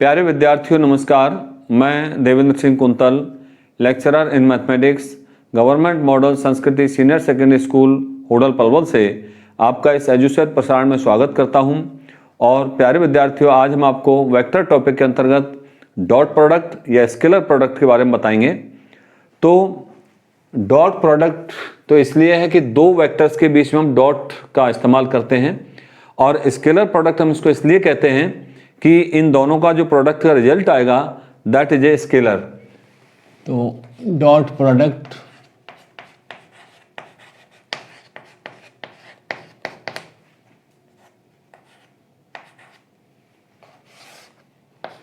प्यारे विद्यार्थियों नमस्कार। मैं Devendra Singh Kuntal, lecturer in mathematics, government model Sanskriti senior secondary school Hodal Palwal से आपका इस एजुसेट प्रसारण में स्वागत करता हूं। और प्यारे विद्यार्थियों, आज हम आपको वेक्टर टॉपिक के अंतर्गत डॉट प्रोडक्ट या स्केलर प्रोडक्ट के बारे में बताएंगे। तो डॉट प्रोडक्ट तो इसलिए है कि दो वेक्टर्स के बीच में हम डॉट का इस्तेमाल करते हैं, और स्केलर प्रोडक्ट हम इसको इसलिए कहते हैं कि इन दोनों का जो प्रोडक्ट का रिजल्ट आएगा दैट इज ए स्केलर। तो डॉट प्रोडक्ट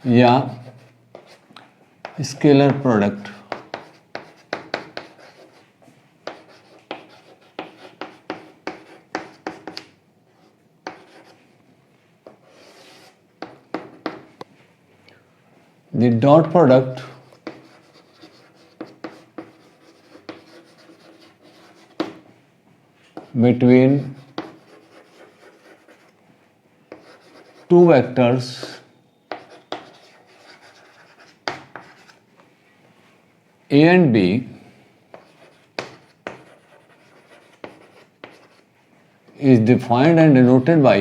या scalar product the dot product between two vectors A and B is defined and denoted by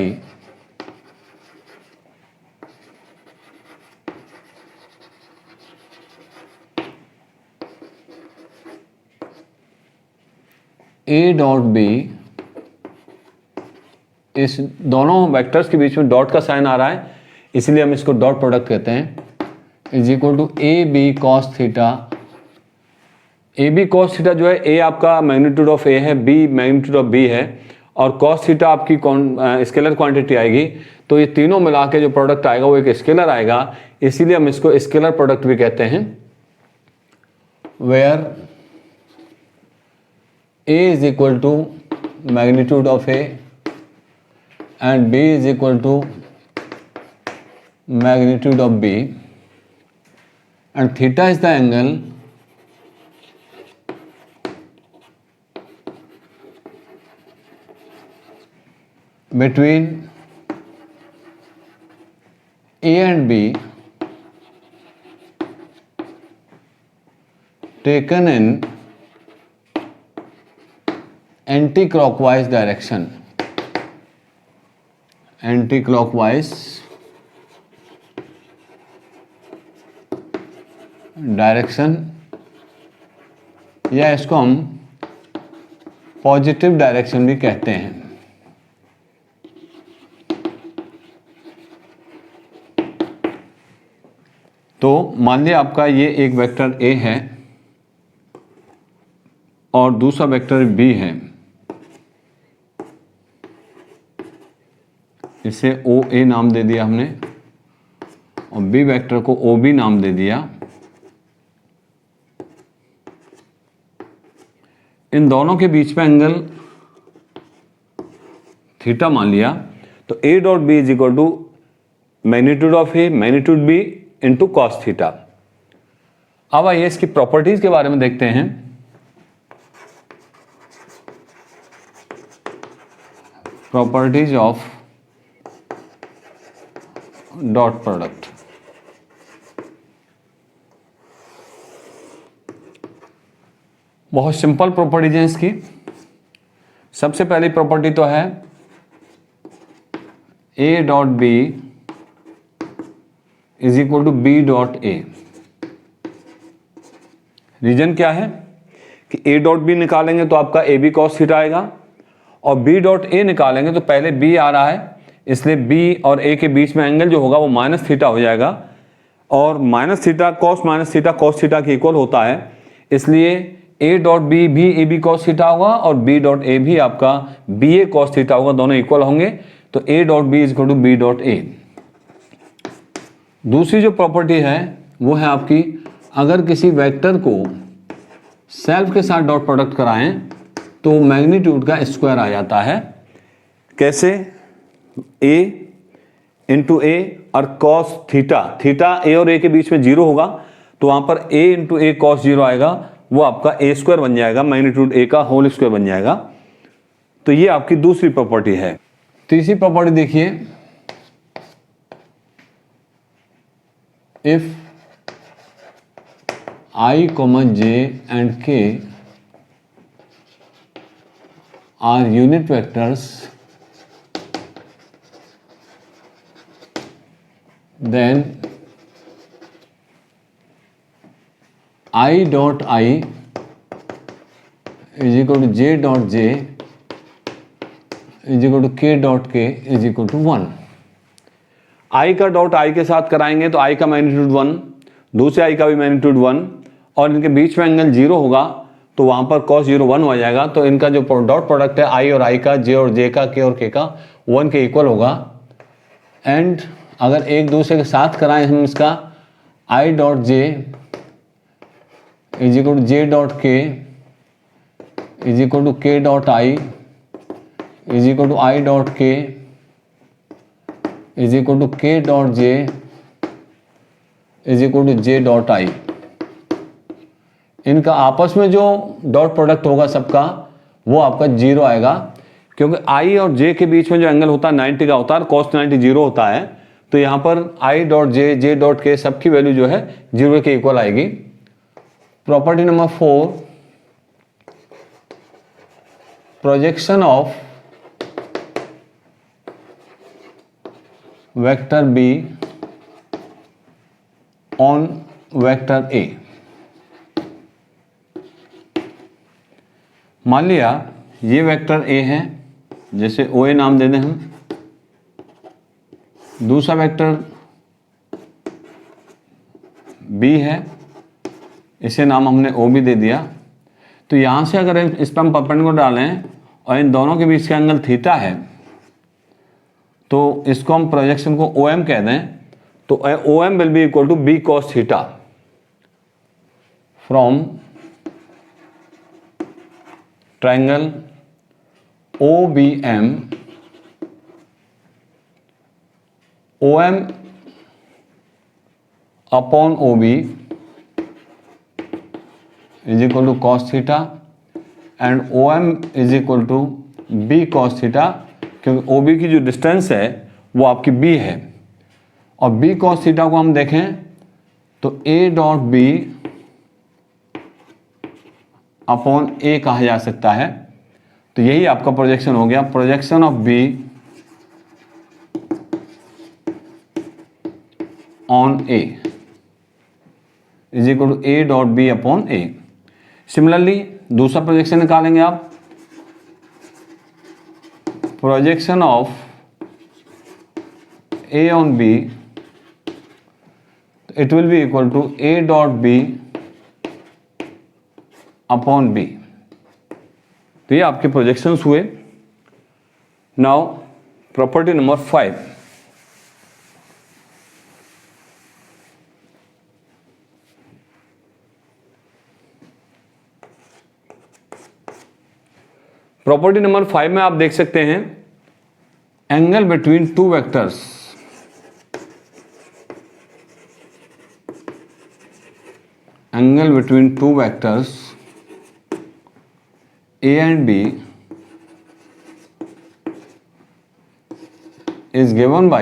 A dot B। इस दोनों वेक्टर्स के बीच में डॉट का साइन आ रहा है, इसलिए हम इसको डॉट प्रोडक्ट कहते हैं। Is equal to A B cos theta. A B cos theta जो है, ए आपका मैग्नीट्यूड ऑफ ए है, बी मैग्नीट्यूड ऑफ बी है, और कॉस थीटा आपकी स्केलर क्वांटिटी आएगी। तो ये तीनों मिला के जो प्रोडक्ट आएगा वो एक स्केलर आएगा, इसीलिए हम इसको स्केलर प्रोडक्ट भी कहते हैं। Where A is equal to magnitude of A and B is equal to magnitude of B, and theta is the angle between A and B taken in anti-clockwise direction। anti-clockwise direction, या इसको हम positive direction भी कहते हैं। तो मान लिया आपका ये एक वेक्टर A है और दूसरा वेक्टर B है, इसे OA नाम दे दिया हमने, और B वेक्टर को OB नाम दे दिया। इन दोनों के बीच में एंगल थीटा मान लिया, तो A dot B is equal to magnitude of A magnitude B into cos theta. अब आइए इसकी प्रॉपर्टीज के बारे में देखते हैं। Properties of dot product. बहुत सिंपल प्रॉपर्टीज हैं इसकी। सबसे पहली प्रॉपर्टी तो है A dot B is equal to B dot A। Reason क्या है कि A डॉट B निकालेंगे तो आपका ए बी कॉस थीटा आएगा, और B डॉट A निकालेंगे तो पहले B आ रहा है, इसलिए B और A के बीच में एंगल जो होगा वो माइनस थीटा हो जाएगा, और माइनस थीटा कॉस थीटा के इक्वल होता है, इसलिए A डॉट B भी ए बी कॉस थीटा होगा और B डॉट A भी आपका बी ए कॉस थीटा होगा, दोनों इक्वल होंगे। तो A dot B is equal to B dot A। दूसरी जो प्रॉपर्टी है वो है आपकी, अगर किसी वेक्टर को सेल्फ के साथ डॉट प्रोडक्ट कराएं तो मैग्नीट्यूड का स्क्वायर आ जाता है। कैसे? A इंटू A और कॉस थीटा, थीटा A और A के बीच में जीरो होगा, तो वहां पर A into A cos zero आएगा, वो आपका A स्क्वायर बन जाएगा, मैग्नीट्यूड A का होल स्क्वायर बन जाएगा। तो ये आपकी दूसरी प्रॉपर्टी है। तीसरी प्रॉपर्टी देखिए, if I, j and k are unit vectors, then I dot I is equal to j dot j is equal to k dot k is equal to 1. आई का डॉट आई के साथ कराएंगे तो आई का magnitude 1, दूसरे आई का भी मैग्नीट्यूड 1, और इनके बीच में एंगल 0 होगा तो वहां पर cos 0 1 हो जाएगा। तो इनका जो डॉट प्रोडक्ट है आई और आई का, जे और जे का, के और के का 1 के इक्वल होगा। एंड अगर एक दूसरे के साथ कराएं हम इसका I dot J is equal to J dot K is equal to K dot I is equal to I dot K is equal to K dot J is equal to J dot I. इनका आपस में जो dot product होगा सबका वो आपका 0 आएगा, क्योंकि आई और जे के बीच में जो एंगल होता है 90 का होता है, cos 90 0 होता है। तो यहाँ पर आई डॉट जे, जे डॉट के सबकी वैल्यू जो है 0 के इक्वल आएगी। Property number 4, projection of vector be on vector A. मान लिया ये वेक्टर ए है, जैसे ओ ए नाम दे दें हम, दूसरा वेक्टर बी है, इसे नाम हमने ओ भी दे दिया। तो यहाँ से अगर इस पर हम परपेंडिकुलर डालें और इन दोनों के बीच का एंगल थीटा है तो इसको हम प्रोजेक्शन को ओ एम कह दें। तो O M will be equal to B cos theta from triangle OBM, OM upon OB is equal to cos theta and OM is equal to B cos theta, क्योंकि OB की जो distance है वो आपकी B है। और B cos theta को हम देखें तो A डॉट B अपॉन ए कहा जा सकता है। तो यही आपका प्रोजेक्शन हो गया, projection of B on A is equal to A dot B upon A. Similarly दूसरा प्रोजेक्शन निकालेंगे आप, projection of A on B, it will be equal to A dot B upon B. तो ये आपके projections हुए। Now property number 5, property number 5 में आप देख सकते हैं angle between two vectors, angle between two vectors A and B is given by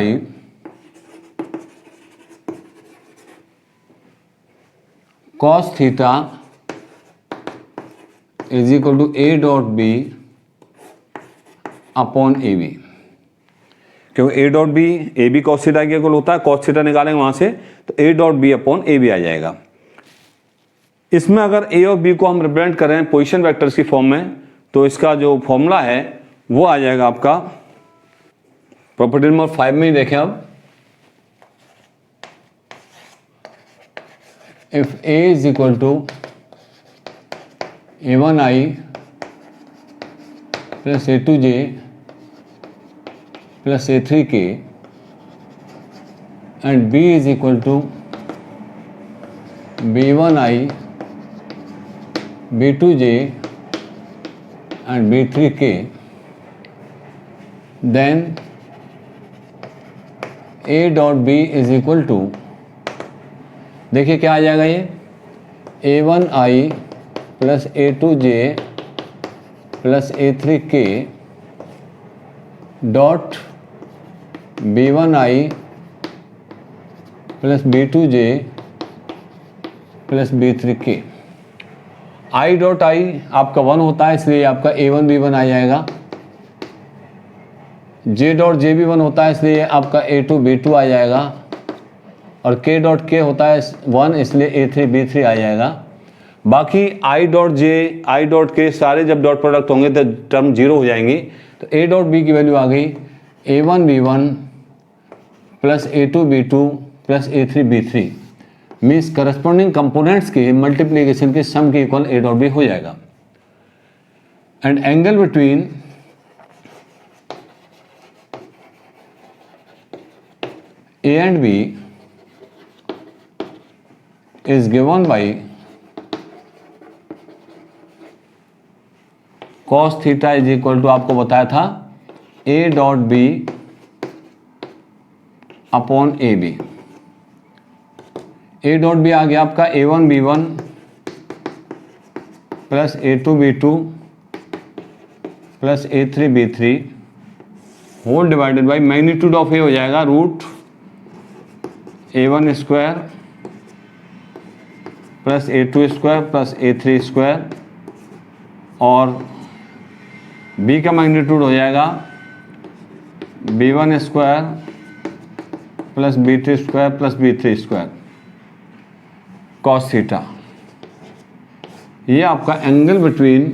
cos theta is equal to A dot B upon A B. क्योंकि A dot B A B cos theta के equal होता है, cos theta निकालेंगे वहां से तो A dot B upon A B आ जाएगा। इसमें अगर ए और बी को हम रिप्रेजेंट करें पोजीशन वेक्टर्स की फॉर्म में तो इसका जो फॉर्मूला है वो आ जाएगा आपका प्रॉपर्टी नंबर 5 में ही देखें। अब if A is equal to A1i plus A2j plus A3k and B is equal to B1i B2j and B3k, then A dot B is equal to, देखिए क्या आ जाएगा ये A1i plus A2j plus A3k dot B1i plus B2J plus B3K। I dot I आपका 1 होता है, इसलिए आपका A1 B1 आ जाएगा। J डॉट J भी 1 होता है, इसलिए आपका A2 B2 आ जाएगा। और K डॉट K होता है 1, इसलिए A3 B3 आ जाएगा। बाकी I dot J I dot K सारे जब डॉट प्रोडक्ट होंगे तो टर्म 0 हो जाएंगी। तो A डॉट B की वैल्यू आ गई A1 B1 plus A2 B2 plus A3 B3, means corresponding components के मल्टीप्लीकेशन के सम के इक्वल A डॉट B हो जाएगा। And angle between A and B is given by cos theta is equal to, आपको बताया था A dot B upon AB। A dot B आ गया आपका A1 B1 plus A2 B2 plus A3 B3 whole divided by magnitude of A हो जाएगा root A1 square plus A2 square plus A3 square, और B का magnitude हो जाएगा B1 square plus B2 square plus B3 square cos theta. ये आपका angle between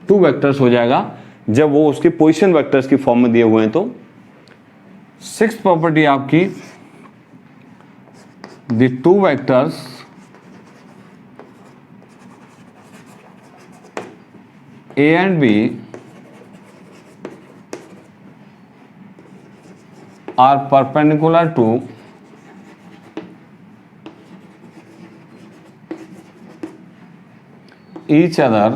two vectors हो जाएगा जब वो उसके पोजीशन वेक्टर्स की फॉर्म में दिए हुए हैं। तो सिक्स्थ प्रॉपर्टी आपकी, the two vectors A and B are perpendicular to each other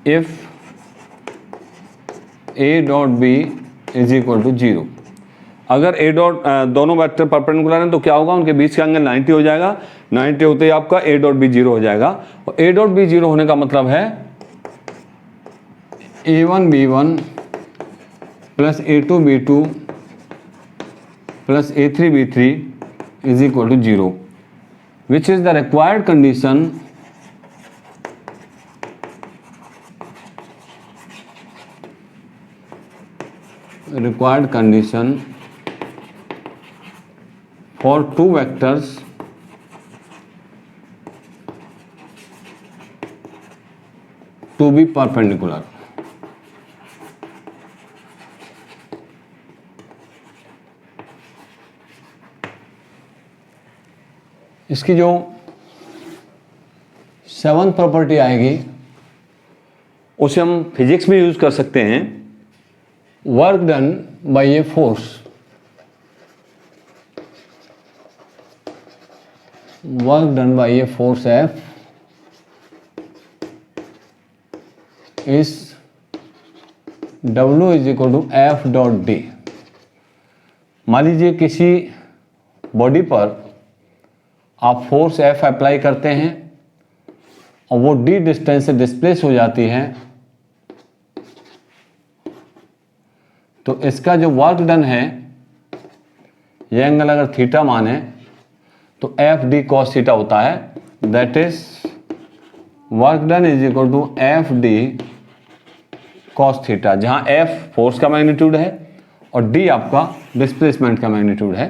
if A dot B is equal to 0। अगर A डॉट दोनों वेक्टर परपेंडिकुलर हैं तो क्या होगा, उनके बीच का एंगल 90 हो जाएगा। 90 होते ही आपका A डॉट B 0 हो जाएगा। और A डॉट B 0 होने का मतलब है A1 B1 plus A2 B2 plus A3 B3 is equal to 0, which is the required condition for two vectors to be perpendicular। इसकी जो 7th प्रॉपर्टी आएगी उसे हम फिजिक्स में यूज कर सकते हैं। Work done by a force, work done by a force F is W is equal to F dot D। मान लीजिए किसी बॉडी पर आप फोर्स F अप्लाई करते हैं और वो D डिस्टेंस से डिस्प्लेस हो जाती है, तो इसका जो वर्क डन है, ये एंगल अगर थीटा माने तो एफ डी कॉस थीटा होता है। That is work done is equal to F D cos theta, जहां एफ फोर्स का मैग्नीट्यूड है और डी आपका डिस्प्लेसमेंट का मैग्नीट्यूड है।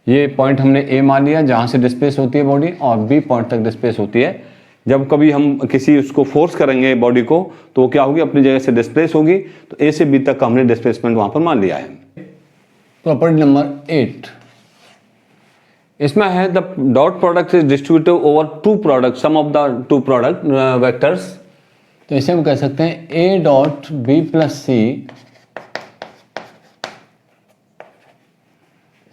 ये पॉइंट हमने ए मान लिया जहां से डिस्प्लेस होती है बॉडी, और बी पॉइंट तक डिस्प्लेस होती है। जब कभी हम किसी उसको फोर्स करेंगे बॉडी को तो वो क्या होगी, अपनी जगह से डिस्प्लेस होगी। तो ए से बी तक का हमने डिस्प्लेसमेंट वहां पर मान लिया है। प्रॉपर्टी नंबर 8, इसमें है the dot product is distributed over two product, sum of the two product vectors. तो इसे हम कह सकते हैं A dot B plus C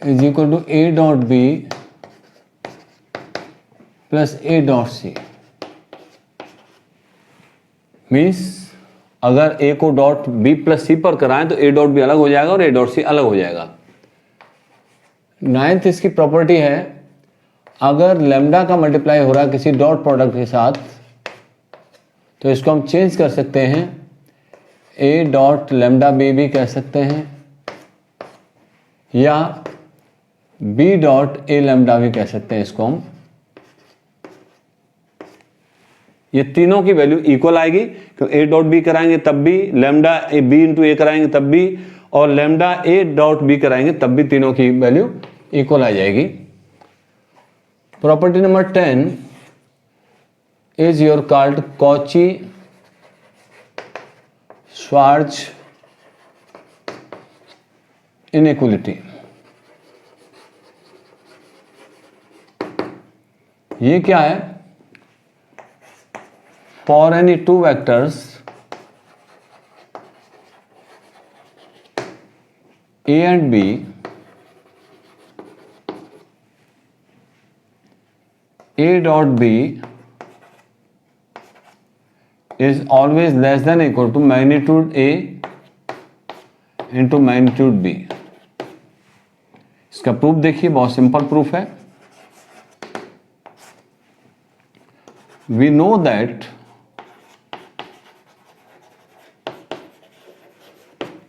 is equal to A dot B plus A dot C. Means अगर A co dot B plus सी पर कराएं तो ए डॉट बी अलग हो जाएगा और ए डॉट सी अलग हो जाएगा। 9th इसकी प्रॉपर्टी है, अगर लैम्डा का मल्टीप्लाई हो रहा है किसी डॉट प्रोडक्ट के साथ तो इसको हम चेंज कर सकते हैं ए डॉट लेमडा बी भी कह सकते हैं, या बी डॉट ए लेमडा भी कह सकते हैं इसको हम। ये तीनों की वैल्यू इक्वल आएगी, क्योंकि ए डॉट बी कराएंगे तब भी, लेमडा ए बी इंटू ए कराएंगे तब भी, और लेमडा ए डॉट बी कराएंगे तब भी तीनों की वैल्यू इक्वल आ जाएगी। Property number 10 is your called Cauchy Schwarz inequality. ये क्या है? For any two vectors A and B A dot B is always less than equal to magnitude A into magnitude B। इसका proof देखिए, बहुत simple proof है। We know that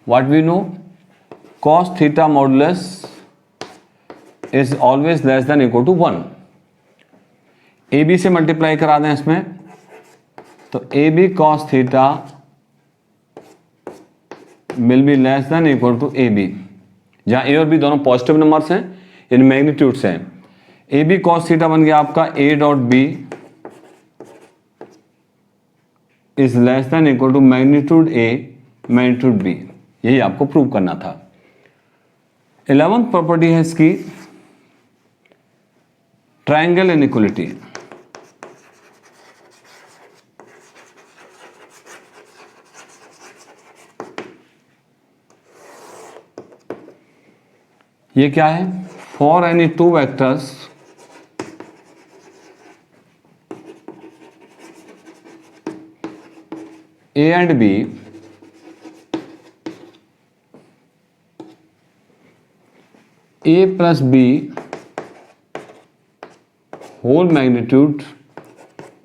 what we know, cos theta modulus is always less than equal to 1। A B से multiply करा दें इसमें, तो A B cos theta will be less than equal to A B, जहां A और B दोनों positive numbers हैं, यानी मैग्नीट्यूड्स हैं। ए बी कॉस थीटा बन गया आपका A dot B is less than equal to magnitude A magnitude B. यही आपको प्रूव करना था। 11th प्रॉपर्टी है इसकी ट्रायंगल इनइक्वलिटी। ये क्या है? For any two vectors A and B A plus B whole magnitude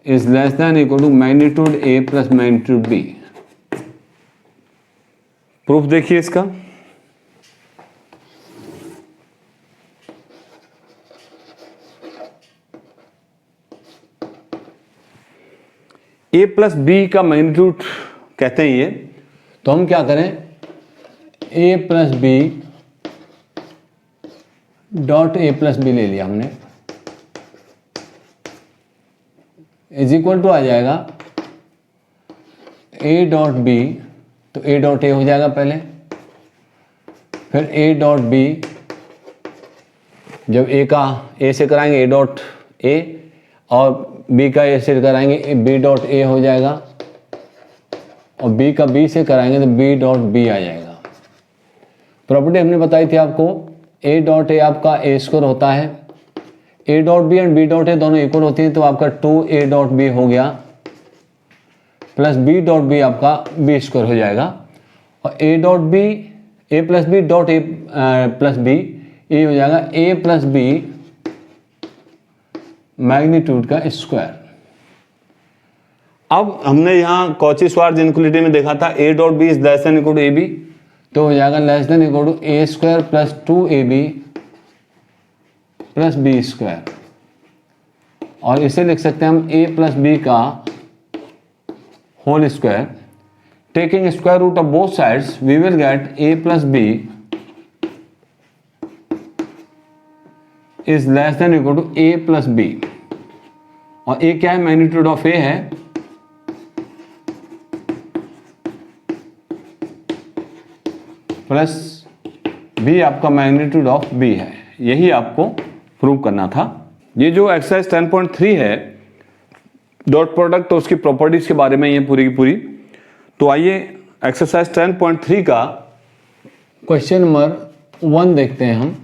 is less than equal to magnitude A plus magnitude B. Proof देखिए इसका। ए प्लस बी का मैग्नीट्यूड कहते हैं ये, तो हम क्या करें? A plus B dot A plus B ले लिया हमने, इज इक्वल टू आ जाएगा ए डॉट बी, तो ए डॉट ए हो जाएगा पहले, फिर ए डॉट बी, जब ए का ए से कराएंगे ए डॉट ए, और बी का ए से कराएंगे बी डॉट ए हो जाएगा, और बी का बी से कराएंगे तो बी डॉट बी आ जाएगा। प्रॉपर्टी हमने बताई थी आपको, ए डॉट ए आपका ए स्क्वायर होता है, A dot B and B dot A दोनों इक्वल होती हैं, तो आपका 2 ए डॉट बी हो गया, प्लस बी डॉट बी आपका बी स्क्वायर हो जाएगा, और A dot B A plus B dot A plus B, ये हो जाएगा ए प्लस बी मैग्नीट्यूड का स्क्वायर। अब हमने यहां कॉची श्वार्ज इनइक्वलिटी में देखा था A dot B is less than equal to A B, तो हो जाएगा less than equal to A square plus 2ab plus B square, और इसे लिख सकते हैं हम ए प्लस बी का whole square. Taking square root of both sides we will get A plus B is less than equal to A plus B, और A क्या है? मैग्नीट्यूड ऑफ ए है, प्लस बी आपका magnitude of B है। यही आपको prove करना था। ये जो एक्सरसाइज 10.3 है डॉट प्रोडक्ट, तो उसकी प्रॉपर्टीज के बारे में ये पूरी की पूरी। तो आइए एक्सरसाइज 10.3 का क्वेश्चन नंबर 1 देखते हैं हम।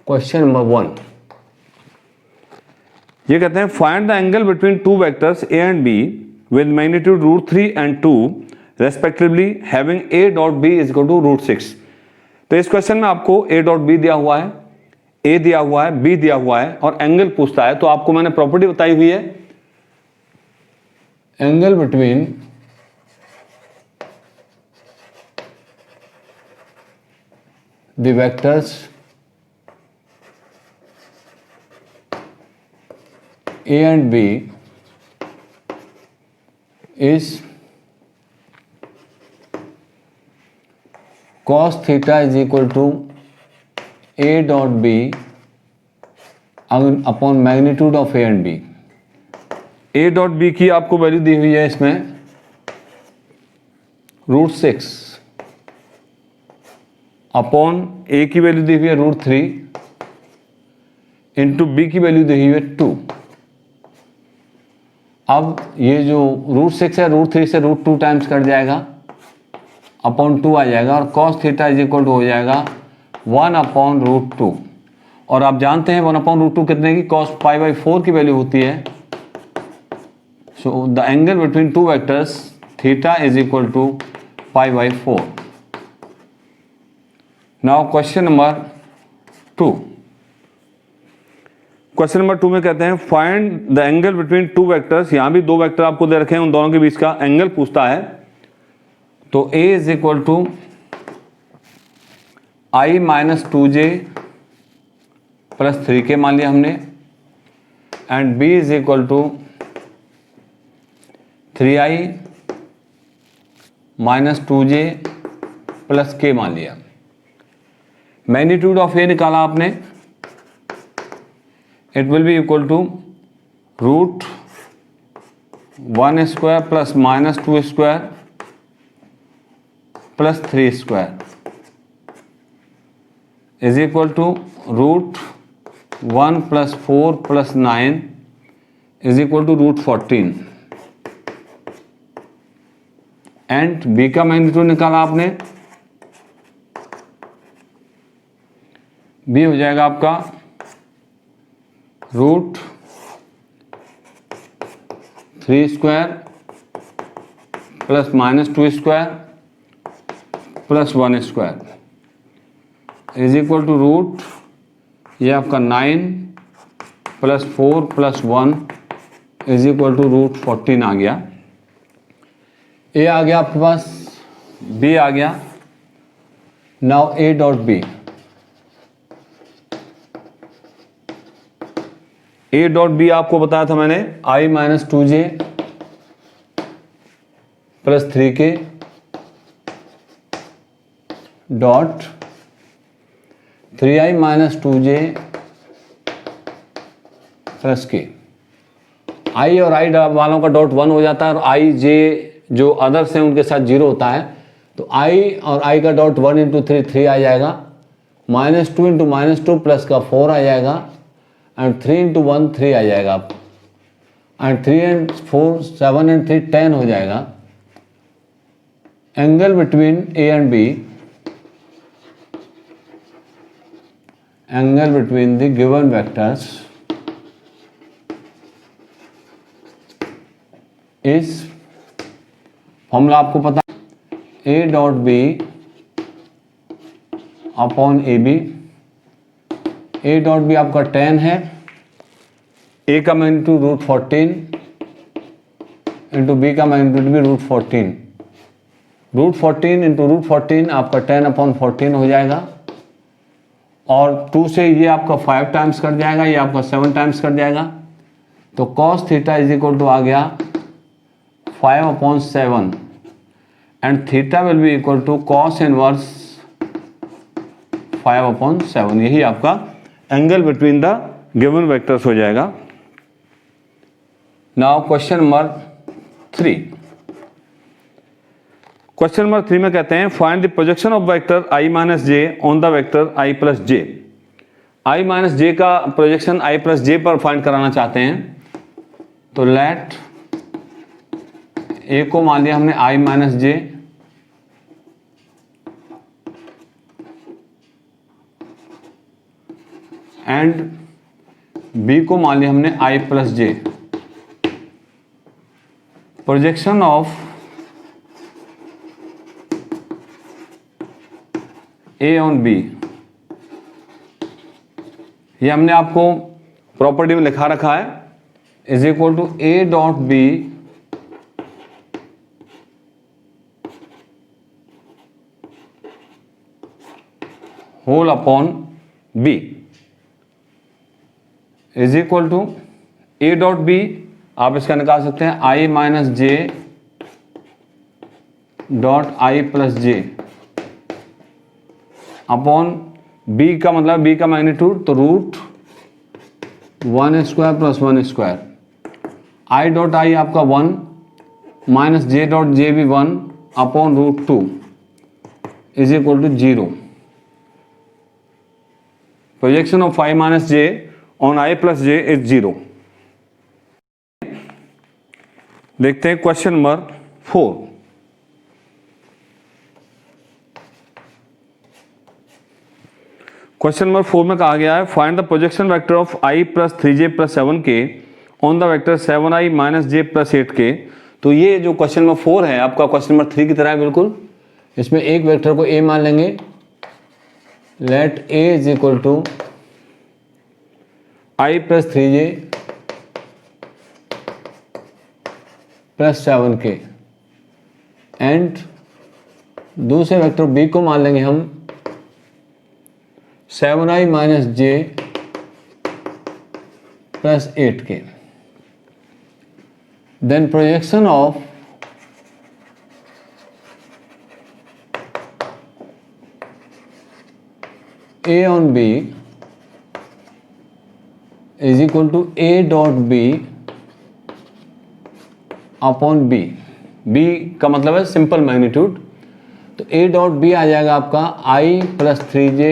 क्वेश्चन नंबर 1 ये कहते हैं find the angle between two vectors A and B with magnitude √3 and 2 respectively having A dot B is equal to √6। तो इस क्वेश्चन में आपको ए डॉट बी दिया हुआ है, ए दिया हुआ है, बी दिया हुआ है और एंगल पूछता है, तो आपको मैंने प्रॉपर्टी बताई हुई है angle between the vectors A and B is cos theta is equal to A dot B upon magnitude of A and B. A dot B की आपको वैल्यू दी हुई है इसमें √6 अपॉन ए की वैल्यू दी हुई है √3 इंटू बी की वैल्यू दी हुई है 2। अब ये जो √6 है √3 से √2 टाइम्स कट जाएगा, अपॉन 2 आ जाएगा और cos theta is equal to हो जाएगा 1/√2। और आप जानते हैं 1/√2 कितने की, cos π/4 की वैल्यू होती है। So the angle between two vectors theta is equal to π/4। Now question number 2। Question number 2 में कहते हैं find the angle between two vectors. यहां भी दो वेक्टर आपको दे रखे हैं, उन दोनों के बीच का एंगल पूछता है। तो A is equal to I-2j + 3k मान लिया हमने, and B is equal to 3I - 2j + k मान लिया। मैग्नीट्यूड ऑफ A निकाला आपने, it will be equal to √1² + -2² + 3² is equal to √1 + 4 + 9 is equal to √14। And B का मैग्नीट्यूड निकाला आपने, बी हो जाएगा आपका √3² + -2² + 1² इज इक्वल टू ये आपका 9 + 4 + 1 इज इक्वल टू √14 आ गया। ए आ गया आपके पास, बी आ गया। Now A dot B. A dot B आपको बताया था मैंने, I - 2j + 3k dot 3I - 2j + k। I और I वालों का डॉट 1 हो जाता है और I J जो अदर्स हैं उनके साथ 0 होता है। तो I और I का डॉट 1 × 3 3 आ जाएगा, -2 × -2 प्लस का 4 आ जाएगा, एंड 3 × 1 3 आ जाएगा, एंड 3 and 4 7 and 3 10 हो जाएगा। Angle between A and B, angle between the given vectors is, formula आपको पता, A dot B upon AB। A dot B आपका 10 है, A का मैग्नीट्यूड √14 इंटू B का मैग्नीट्यूड भी √14। √14 इंटू √14 आपका 10/14 हो जाएगा, और 2 से ये आपका 5 टाइम्स कट जाएगा, ये आपका 7 टाइम्स कट जाएगा। तो cos theta is equal to आ गया 5/7, and theta will be equal to cos inverse 5/7। यही आपका angle between the given vectors हो जाएगा। Now question number 3। Question number 3 में कहते हैं find the projection of vector I - j on the vector I + j। I - j का projection I + j पर find कराना चाहते हैं। तो लेट A को मान लिया हमने I - j, एंड B को मान लिया हमने I + j। Projection of A on B ये हमने आपको प्रॉपर्टी में लिखा रखा है, is equal to A dot B whole upon B is equal to A dot B, आप इसका निकाल सकते हैं I minus J dot I plus J upon B का मतलब बी का मैग्नीट्यूड, तो root 1 square plus 1 square, I dot I आपका 1 माइनस जे डॉट जे भी 1 upon root 2 is equal to 0। Projection of I minus J on I plus J is 0। देखते हैं question number 4। Question number 4 में कहा गया है find the projection vector of I plus 3j plus 7k on the vector 7i minus j plus 8k। तो ये जो question number 4 है आपका क्वेश्चन नंबर 3 की तरह है बिल्कुल। इसमें एक वेक्टर को a मान लेंगे, let a is equal to i plus 3j plus 7k and दूसरे वेक्टर b को मान लेंगे हम 7i minus j plus 8k। Then projection of a on b is equal to a dot b upon b। b का मतलब है simple magnitude, तो a dot b आ जाएगा आपका i plus 3j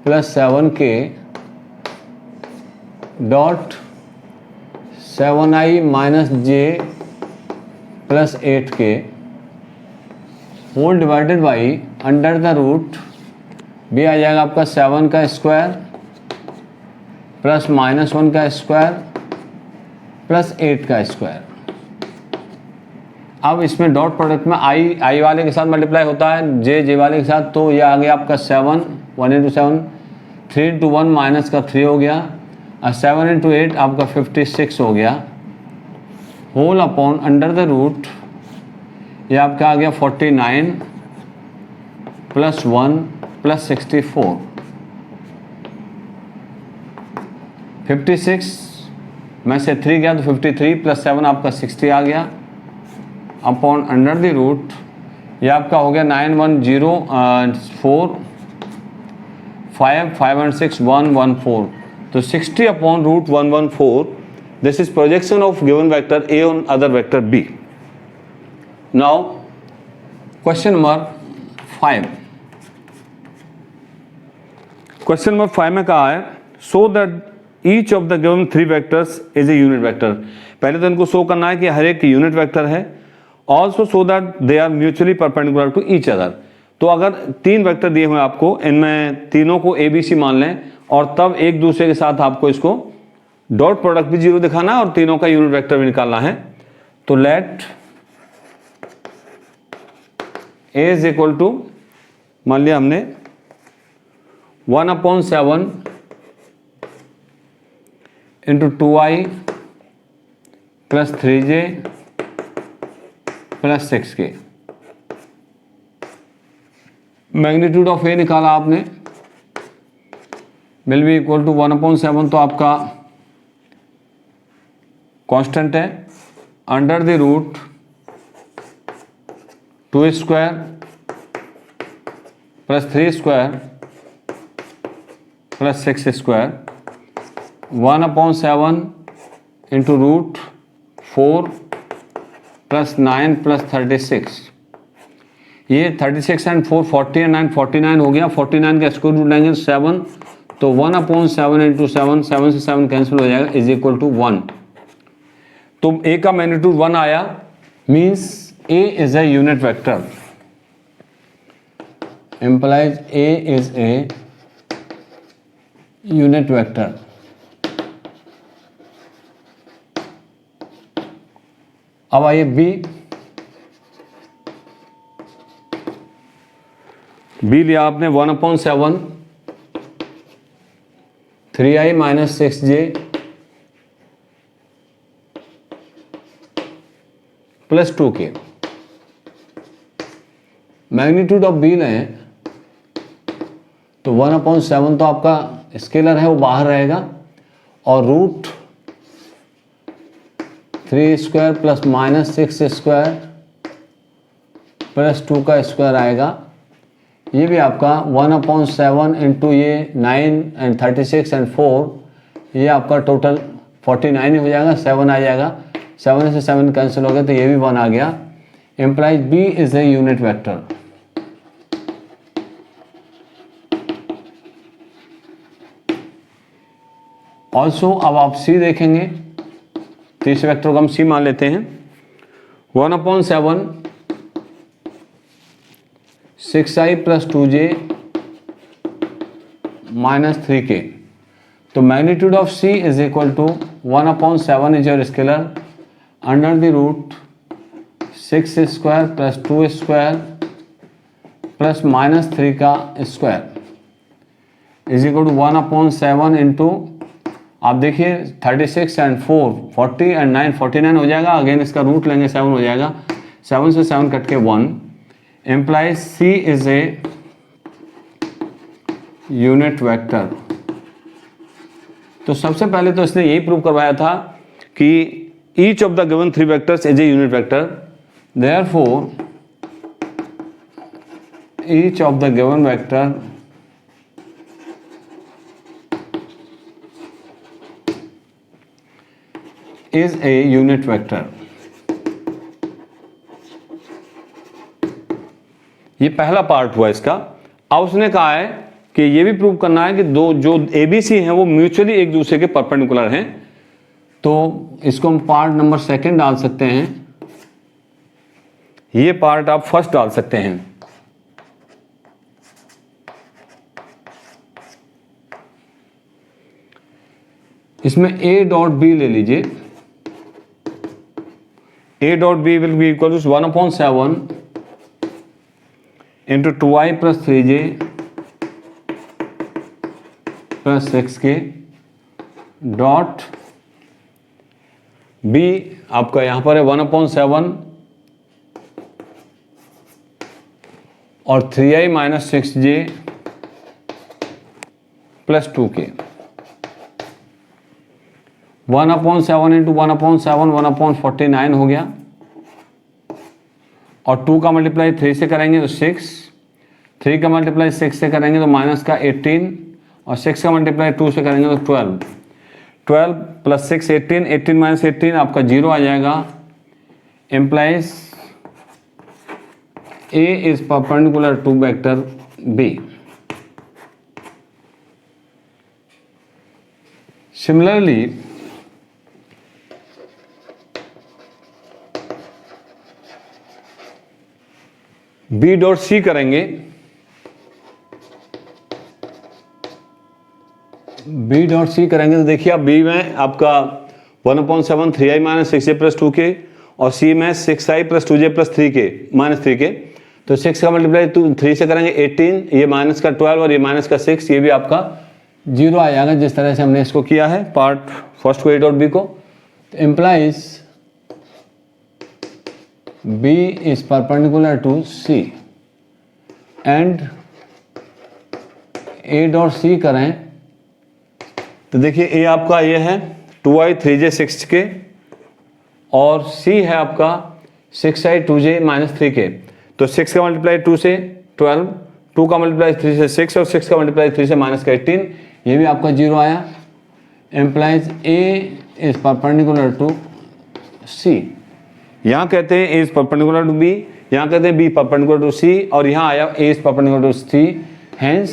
plus 7k dot 7i minus j plus 8k whole divided by under the root b आ जाएगा आपका 7 का स्क्वायर प्लस माइनस 1 का स्क्वायर प्लस 8 का स्क्वायर। अब इसमें डॉट प्रोडक्ट में i वाले के साथ मल्टीप्लाई होता है जे वाले के साथ, तो ये आ गया आपका 7 1 इंटू 7 3 इंटू 1 माइनस का 3 हो गया और 7 इंटू 8 आपका 56 हो गया whole upon under the root ये आपका आ गया 49 प्लस 1 प्लस 64 56 में से 3 गया तो 53 प्लस 7 आपका 60 आ गया अपॉन अंडर द रूट ये आपका हो गया 9104 5 5 and 6 114, तो 60 upon root 114। This is projection of given vector A on other vector B. Now question number 5। Question number 5 में कहा है so that each of the given 3 vectors is a unit vector. पहले तो इनको शो करना है कि हर एक यूनिट वेक्टर है, also so that they are mutually perpendicular to each other. तो अगर 3 वेक्टर दिए हुए आपको, इनमें तीनों को ए बी सी मान लें और तब एक दूसरे के साथ आपको इसको डॉट प्रोडक्ट भी 0 दिखाना है और तीनों का यूनिट वेक्टर भी निकालना है। तो let A is equal to, मान लिया हमने 1/7 into 2i plus 3j plus 6k। Magnitude of A निकाला आपने, विल बी इक्वल टू 1/7 तो आपका कांस्टेंट है under the root 2 square plus 3 square plus 6 square 1/7 into root 4 plus 9 plus 36। ये 36 and 4 40 and 9 49 हो गया। 49 का स्क्वायर रूट लेंगे 7, तो 1/7 इंटू 7 7 से 7 कैंसिल हो जाएगा इज इक्वल टू 1। तो ए का मैग्नीट्यूड 1 आया, means A is a unit vector, implies A is a unit vector। अब आइए बी लिया आपने 1/7 3i minus 6j plus 2k। Magnitude of B लें तो 1/7 तो आपका स्केलर है वो बाहर रहेगा, और root 3 square plus minus 6 square plus 2 का स्क्वायर आएगा। ये भी आपका 1/7 इंटू ये 9 एंड 36 एंड 4, ये आपका टोटल 49 ही हो जाएगा, 7 आ जाएगा, 7 से 7 कैंसिल हो गया तो ये भी 1 आ गया। Implies B is a unit vector. Also अब आप सी देखेंगे, तीसरे वेक्टर को हम सी मान लेते हैं। 1/7 6i plus 2j minus 3k। तो magnitude of C is equal to 1/7 is your scalar under the root 6 square plus 2 square plus minus 3 का square is equal to 1/7 into, आप देखिए 36 एंड 4 40 एंड 9 49 हो जाएगा। अगेन इसका रूट लेंगे 7 हो जाएगा, 7 से 7 कट के 1। Implies C is a unit vector. तो सबसे पहले तो इसने यही प्रूव करवाया था कि each of the given 3 vectors is a unit vector, therefore each of the given vector is a unit vector। ये पहला पार्ट हुआ इसका। अब उसने कहा है कि ये भी प्रूव करना है कि दो जो ABC हैं वो म्यूचुअली एक दूसरे के परपेंडिकुलर हैं। तो इसको हम पार्ट नंबर 2 डाल सकते हैं, ये पार्ट आप फर्स्ट डाल सकते हैं। इसमें A डॉट B ले लीजिए। A dot B will be equal to 1/7 into 2i plus 3j plus 6k dot B आपका यहाँ पर है 1/7 और 3i minus 6j plus 2k। 1/7 into 1/7 1/49 हो गया, और 2 का मल्टीप्लाई 3 से करेंगे तो 6, 3 का मल्टीप्लाई 6 से करेंगे तो माइनस का 18, और 6 का मल्टीप्लाई 2 से करेंगे तो 12, 12 प्लस 6 18, 18 माइनस 18 आपका 0 आ जाएगा। Implies A is perpendicular to vector B। Similarly B dot C करेंगे, B डॉट C करेंगे तो देखिए आप B में आपका 1/7 3i minus 6j plus 2k और C में 6i plus 2j plus 3k minus 3k। तो 6 का मल्टीप्लाई 3 से करेंगे 18, ये माइनस का 12 और ये माइनस का 6, ये भी आपका 0 आ जाएगा जिस तरह से हमने इसको किया है पार्ट फर्स्ट को A डॉट B को। तो implies B is perpendicular to C and A dot C करें तो देखिए A आपका ये है 2i 3j 6k और C है आपका 6i 2j माइनस 3k। तो 6 का मल्टीप्लाई 2 से 12, 2 का मल्टीप्लाई 3 से 6 और 6 का मल्टीप्लाई 3 से माइनस का 18, ये भी आपका 0 आया। Implies A is perpendicular to C। यहाँ कहते हैं A is perpendicular to B, यहाँ कहते हैं B परपेंडिकुलर टू C, और यहाँ आया A is perpendicular to C। Hence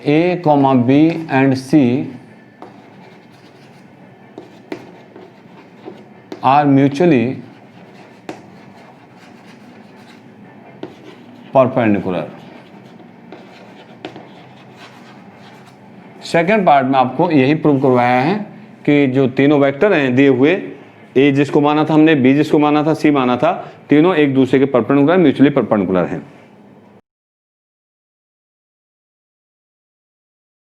A, B and C are mutually perpendicular. Second part में आपको यही प्रूव करवाया है कि जो तीनों वेक्टर हैं दिए हुए, A जिसको माना था हमने, B जिसको माना था, C माना था, तीनों एक दूसरे के परपेंडिकुलर म्यूचुअली परपेंडिकुलर हैं।